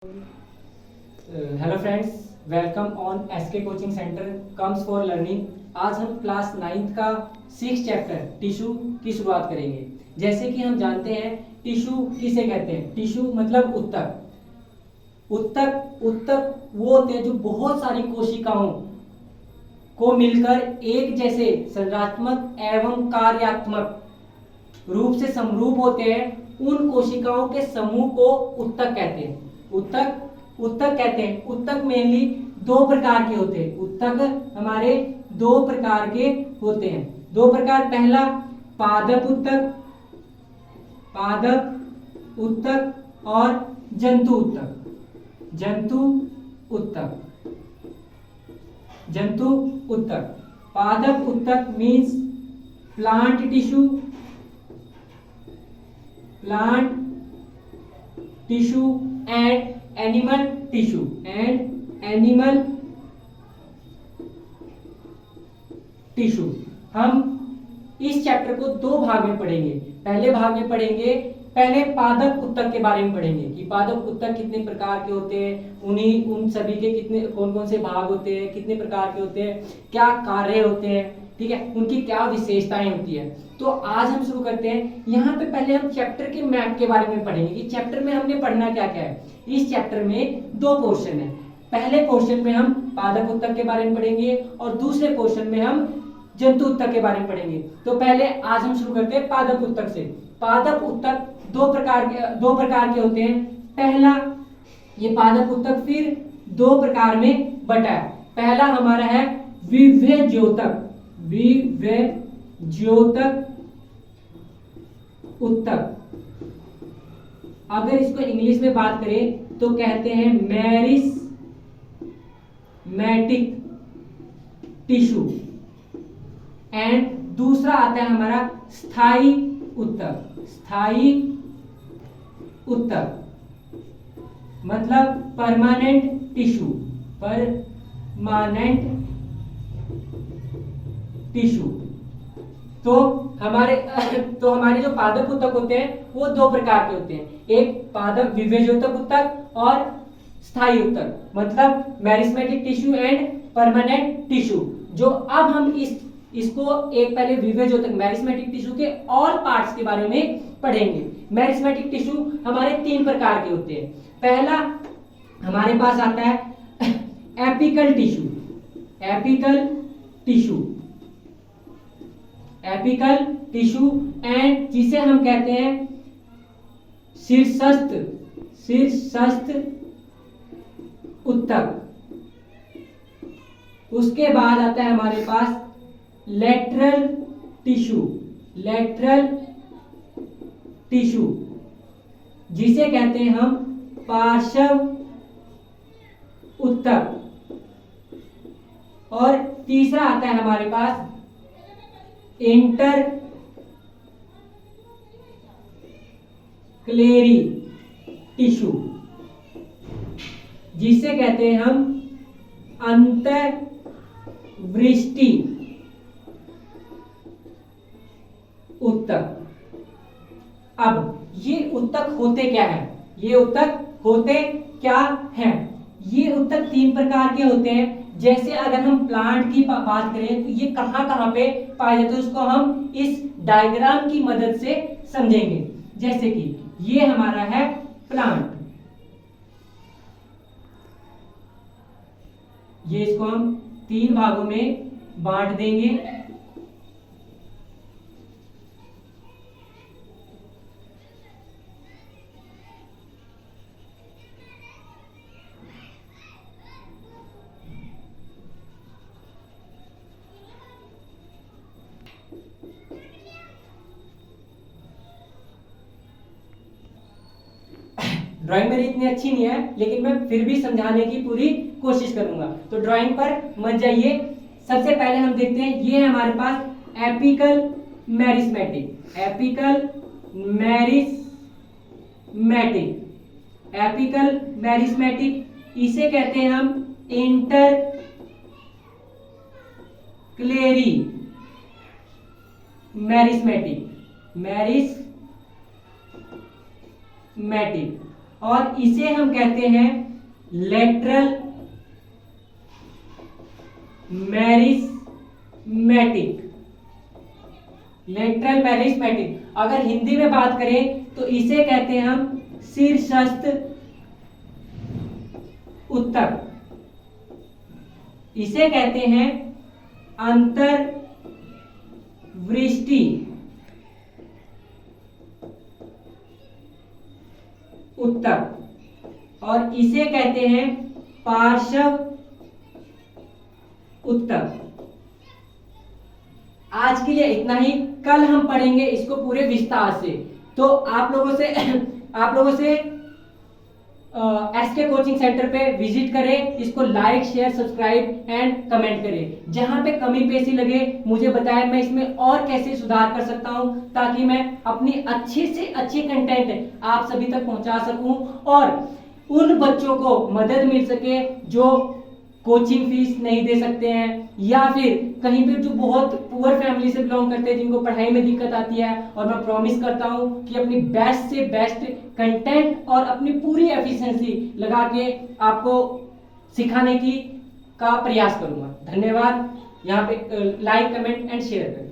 Hello friends, welcome on SK coaching centre comes for learning. आज हम class 9th का 6 chapter tissue की शुरुआत करेंगे। जैसे कि हम जानते हैं टिश्यू किसे कहते हैं। टिश्यू मतलब उत्तक। उत्तक उत्तक वो होते हैं जो बहुत सारी कोशिकाओं को मिलकर एक जैसे संरचनात्मक एवं कार्यात्मक रूप से समरूप होते हैं। उन कोशिकाओं के समूह को उत्तक कहते हैं। उत्तक कहते हैं। उत्तक मेनली दो प्रकार के होते हैं। उत्तक हमारे दो प्रकार के होते हैं। दो प्रकार, पहला पादप उत्तक, पादप उत्तक और जंतु उत्तक। जंतु उत्तक, जंतु उत्तक। पादप उत्तक means plant tissue, plant tissue and animal tissue and animal tissue. हम इस चैप्टर को दो भाग में पढ़ेंगे। पहले भाग में पढ़ेंगे, पहले पादप उत्तक के बारे में पढ़ेंगे कि पादप उत्तक कितने प्रकार के होते हैं, उन सभी के कितने कौन कौन से भाग होते हैं, कितने प्रकार के होते हैं, क्या कार्य होते हैं, ठीक है, उनकी क्या विशेषताएं होती है। तो आज हम शुरू करते हैं। यहाँ पे पहले हम चैप्टर के मैप के बारे में पढ़ेंगे कि चैप्टर में हमने पढ़ना क्या क्या है। इस चैप्टर में दो पोर्शन है। पहले पोर्शन में हम पादप उत्तक के बारे में पढ़ेंगे और दूसरे पोर्शन में हम जंतु उत्तक के बारे में पढ़ेंगे। तो पहले आज हम शुरू करते हैं पादप उत्तक से। पादप उत्तक दो प्रकार के होते हैं। पहला ये पादप उत्तक फिर दो प्रकार में बटा है। पहला हमारा है विभेद्योतक, विभेद्योतक उत्तक। अगर इसको इंग्लिश में बात करें तो कहते हैं मैरिस्मेटिक टिश्यू। एंड दूसरा आता है हमारा स्थायी उत्तक। स्थायी उत्तक मतलब परमानेंट टिश्यू, परमानेंट टिश्यू। तो हमारे जो पादप उत्तक होते हैं वो दो प्रकार के होते हैं। एक पादप विभेद्योतक उत्तक और स्थायी उत्तक मतलब meristematic tissue and permanent tissue. जो अब हम इसको एक पहले विभेद्योतक मैरिस्मेटिक टिश्यू के ऑल पार्ट्स के बारे में पढ़ेंगे। मैरिस्मेटिक टिश्यू हमारे तीन प्रकार के होते हैं। पहला हमारे पास आता है apical tissue, apical tissue, apical tissue and जिसे हम कहते हैं शीर्षस्थ, शीर्षस्थ उत्तक। उसके बाद आता है हमारे पास लेटरल टिश्यू, लेटरल टिश्यू जिसे कहते हैं हम पार्श्व उत्तक। और तीसरा आता है हमारे पास इंटर क्लेरी टिश्यू जिसे कहते हैं हम अंतर्वृष्टि उत्तक। अब ये उत्तक होते क्या है, ये उत्तक होते क्या हैं? ये उत्तक तीन प्रकार के होते हैं। जैसे अगर हम प्लांट की बात करें तो ये कहाँ कहाँ पे पाए जाते हैं उसको हम इस डायग्राम की मदद से समझेंगे। जैसे कि ये हमारा है प्लांट, ये इसको हम तीन भागों में बांट देंगे। ड्राइंग मेरी इतनी अच्छी नहीं है लेकिन मैं फिर भी समझाने की पूरी कोशिश करूंगा। तो ड्राइंग पर मत जाइए। सबसे पहले हम देखते हैं, ये है हमारे पास apical meristematic, apical meristematic, apical meristematic. इसे कहते हैं हम इंटर क्लेरी मैरिस्मेटिक, मैरिस्मेटिक। और इसे हम कहते हैं लेटरल मैरिस्मेटिक। Lateral meristematic. अगर हिंदी में बात करें तो इसे कहते हैं हम शीर्षस्थ उत्तक। इसे कहते हैं अंतर्वृष्टि उत्तक और इसे कहते हैं पार्श्व उत्तक। आज के लिए इतना ही। कल हम पढ़ेंगे इसको पूरे विस्तार से। तो आप लोगों से एसके कोचिंग सेंटर पे विजिट करें, इसको like share subscribe and comment करें। जहां पे कमी पेशी लगे मुझे बताएं, मैं इसमें और कैसे सुधार कर सकता हूं ताकि मैं अपनी अच्छे से अच्छी कंटेंट आप सभी तक पहुंचा सकूं और उन बच्चों को मदद मिल सके जो कोचिंग फीस नहीं दे सकते हैं या फिर कहीं पे जो बहुत पुअर फैमिली से बिलोंग करते हैं जिनको पढ़ाई में दिक्कत आती है। और मैं प्रॉमिस करता हूं कि अपनी बेस्ट से बेस्ट कंटेंट और अपनी पूरी एफिशिएंसी लगा के आपको सिखाने का प्रयास करूंगा। धन्यवाद। यहाँ पे लाइक कमेंट एंड शेयर करें।